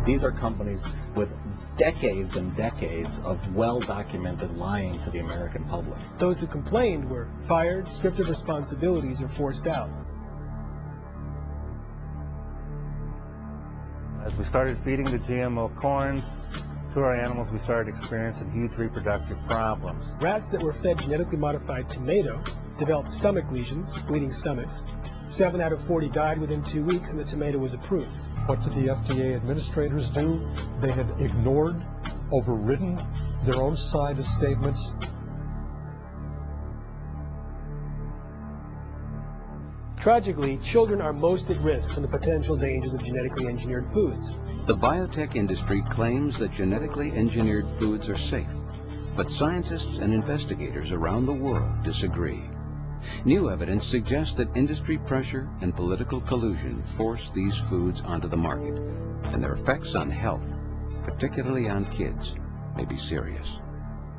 These are companies with decades and decades of well-documented lying to the American public. Those who complained were fired, stripped of responsibilities, or forced out. As we started feeding the GMO corns to our animals, we started experiencing huge reproductive problems. Rats that were fed genetically modified tomato developed stomach lesions, bleeding stomachs. 7 out of 40 died within 2 weeks, and the tomato was approved. What did the FDA administrators do? They had ignored, overridden their own side of statements. Tragically, children are most at risk from the potential dangers of genetically engineered foods. The biotech industry claims that genetically engineered foods are safe, but scientists and investigators around the world disagree. New evidence suggests that industry pressure and political collusion force these foods onto the market, and their effects on health, particularly on kids, may be serious.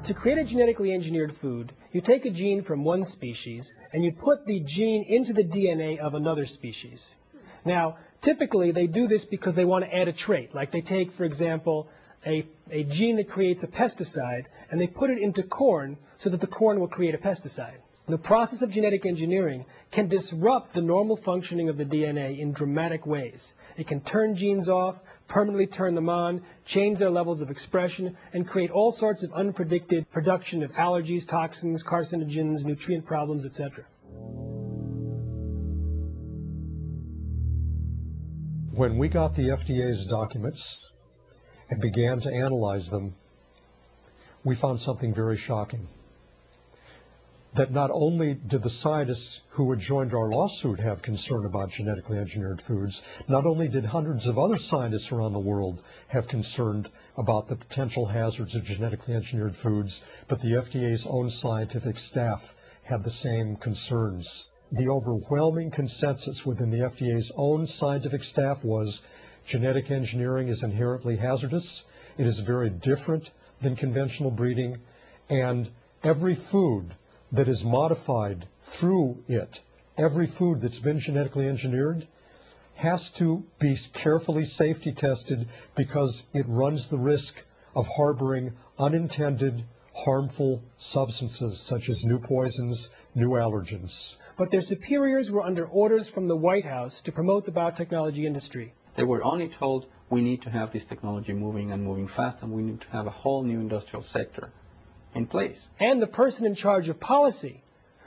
To create a genetically engineered food, you take a gene from one species and you put the gene into the DNA of another species. Now, typically they do this because they want to add a trait. Like they take, for example, a gene that creates a pesticide and they put it into corn so that the corn will create a pesticide. The process of genetic engineering can disrupt the normal functioning of the DNA in dramatic ways. It can turn genes off, permanently turn them on, change their levels of expression, and create all sorts of unpredicted production of allergies, toxins, carcinogens, nutrient problems, etc. When we got the FDA's documents and began to analyze them, we found something very shocking. That not only did the scientists who had joined our lawsuit have concern about genetically engineered foods, not only did hundreds of other scientists around the world have concern about the potential hazards of genetically engineered foods, but the FDA's own scientific staff had the same concerns. The overwhelming consensus within the FDA's own scientific staff was genetic engineering is inherently hazardous, it is very different than conventional breeding, and every food that is modified through it, every food that's been genetically engineered, has to be carefully safety tested because it runs the risk of harboring unintended harmful substances such as new poisons, new allergens. But their superiors were under orders from the White House to promote the biotechnology industry. They were only told, we need to have this technology moving and moving fast, and we need to have a whole new industrial sector in place. And the person in charge of policy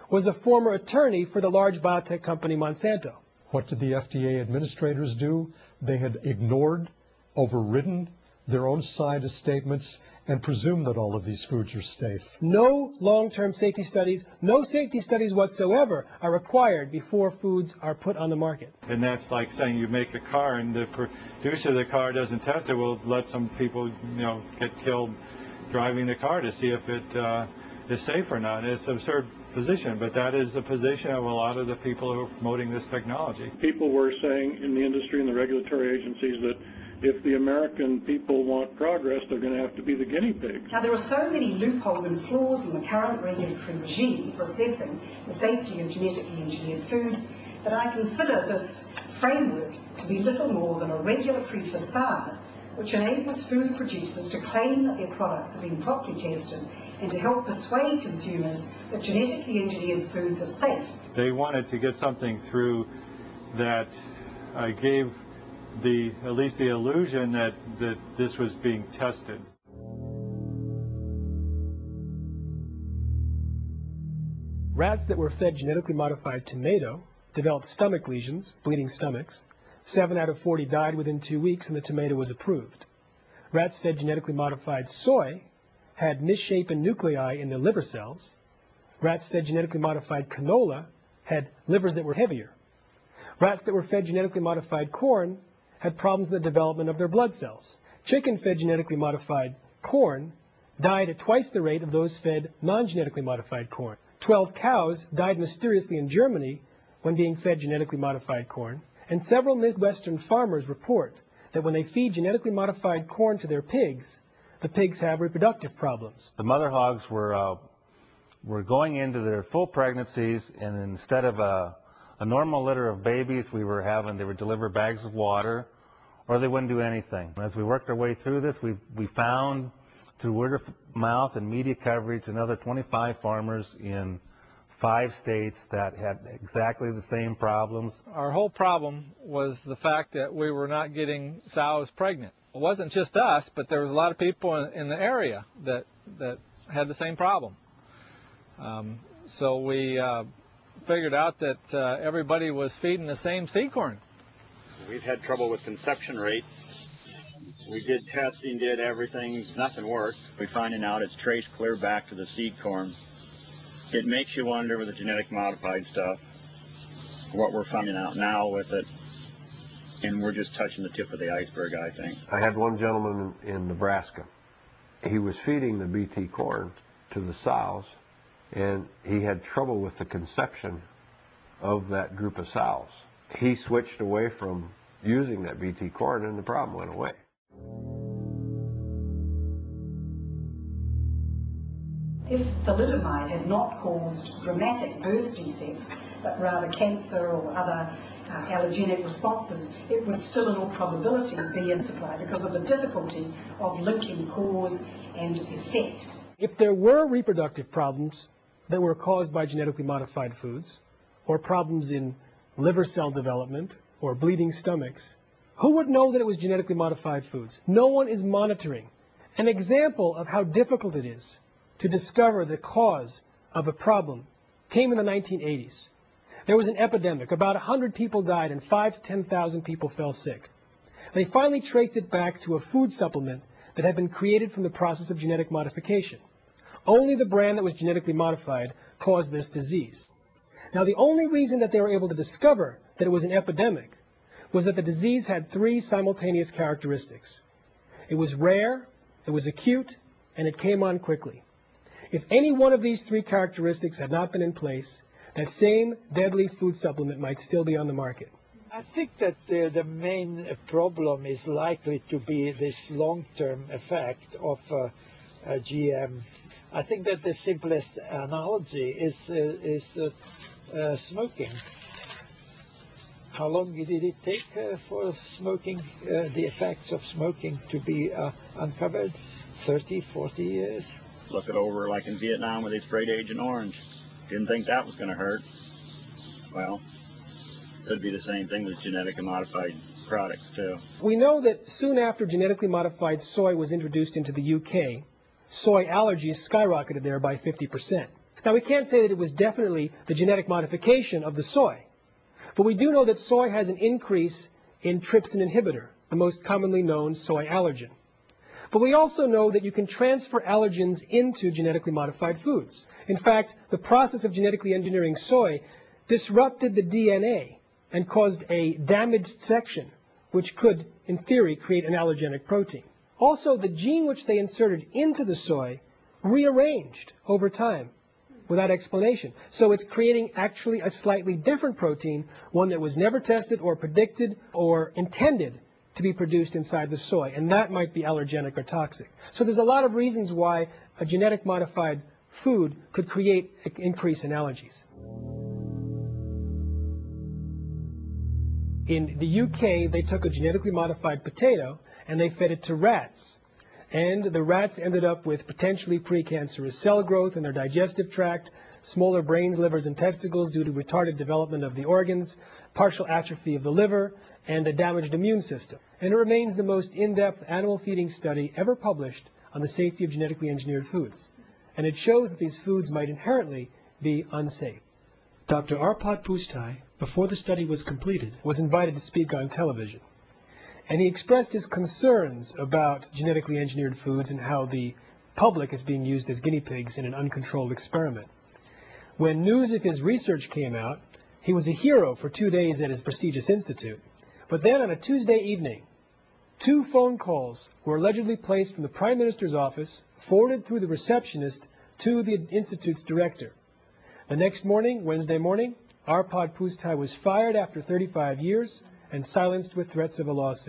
was a former attorney for the large biotech company Monsanto. What did the FDA administrators do? They had ignored, overridden their own side of statements and presumed that all of these foods are safe. No long-term safety studies, no safety studies whatsoever are required before foods are put on the market. And that's like saying you make a car and the producer of the car doesn't test it, will let some people, get killed driving the car to see if it is safe or not. It's an absurd position, but that is the position of a lot of the people who are promoting this technology. People were saying in the industry and the regulatory agencies that if the American people want progress, they're going to have to be the guinea pigs. Now, there are so many loopholes and flaws in the current regulatory regime for assessing the safety of genetically engineered food that I consider this framework to be little more than a regulatory facade which enables food producers to claim that their products have been properly tested and to help persuade consumers that genetically engineered foods are safe. They wanted to get something through that gave at least the illusion that this was being tested. Rats that were fed genetically modified tomato developed stomach lesions, bleeding stomachs. 7 out of 40 died within 2 weeks, and the tomato was approved. Rats fed genetically modified soy had misshapen nuclei in their liver cells. Rats fed genetically modified canola had livers that were heavier. Rats that were fed genetically modified corn had problems in the development of their blood cells. Chicken fed genetically modified corn died at twice the rate of those fed non-genetically modified corn. 12 cows died mysteriously in Germany when being fed genetically modified corn. And several Midwestern farmers report that when they feed genetically modified corn to their pigs, the pigs have reproductive problems. The mother hogs were going into their full pregnancies, and instead of a normal litter of babies, they would deliver bags of water or they wouldn't do anything. As we worked our way through this, we found through word of mouth and media coverage another 25 farmers in 5 states that had exactly the same problems. Our whole problem was the fact that we were not getting sows pregnant. It wasn't just us, but there was a lot of people in the area that had the same problem. So we figured out that everybody was feeding the same seed corn. We've had trouble with conception rates. We did testing, did everything, nothing worked. We're finding out it's traced clear back to the seed corn. It makes you wonder with the genetic modified stuff, what we're finding out now with it, and we're just touching the tip of the iceberg, I think. I had one gentleman in Nebraska. He was feeding the BT corn to the sows, and he had trouble with the conception of that group of sows. He switched away from using that BT corn, and the problem went away. If thalidomide had not caused dramatic birth defects, but rather cancer or other allergenic responses, it would still in all probability be in supply because of the difficulty of linking cause and effect. If there were reproductive problems that were caused by genetically modified foods, or problems in liver cell development or bleeding stomachs, who would know that it was genetically modified foods? No one is monitoring. An example of how difficult it is to discover the cause of a problem came in the 1980s. There was an epidemic. About 100 people died and 5,000 to 10,000 people fell sick. They finally traced it back to a food supplement that had been created from the process of genetic modification. Only the brand that was genetically modified caused this disease. Now, the only reason that they were able to discover that it was an epidemic was that the disease had 3 simultaneous characteristics. It was rare, it was acute, and it came on quickly. If any one of these 3 characteristics had not been in place, that same deadly food supplement might still be on the market. I think that the main problem is likely to be this long-term effect of GM. I think that the simplest analogy is smoking. How long did it take for smoking, the effects of smoking to be uncovered? 30, 40 years? Look it over like in Vietnam where they sprayed Agent Orange. Didn't think that was going to hurt. Well, could be the same thing with genetically modified products too. We know that soon after genetically modified soy was introduced into the UK, soy allergies skyrocketed there by 50%. Now, we can't say that it was definitely the genetic modification of the soy, but we do know that soy has an increase in trypsin inhibitor, the most commonly known soy allergen. But we also know that you can transfer allergens into genetically modified foods. In fact, the process of genetically engineering soy disrupted the DNA and caused a damaged section, which could, in theory, create an allergenic protein. Also, the gene which they inserted into the soy rearranged over time without explanation. So it's creating actually a slightly different protein, one that was never tested or predicted or intended to be produced inside the soy, and that might be allergenic or toxic. So there's a lot of reasons why a genetic modified food could create an increase in allergies. In the UK, they took a genetically modified potato and they fed it to rats. And the rats ended up with potentially precancerous cell growth in their digestive tract, smaller brains, livers, and testicles due to retarded development of the organs, partial atrophy of the liver, and a damaged immune system. And it remains the most in-depth animal feeding study ever published on the safety of genetically engineered foods. And it shows that these foods might inherently be unsafe. Dr. Arpad Pustai, before the study was completed, was invited to speak on television. And he expressed his concerns about genetically engineered foods and how the public is being used as guinea pigs in an uncontrolled experiment. When news of his research came out, he was a hero for 2 days at his prestigious institute. But then on a Tuesday evening, 2 phone calls were allegedly placed from the Prime Minister's office, forwarded through the receptionist to the institute's director. The next morning, Wednesday morning, Arpad Pustai was fired after 35 years and silenced with threats of a lawsuit.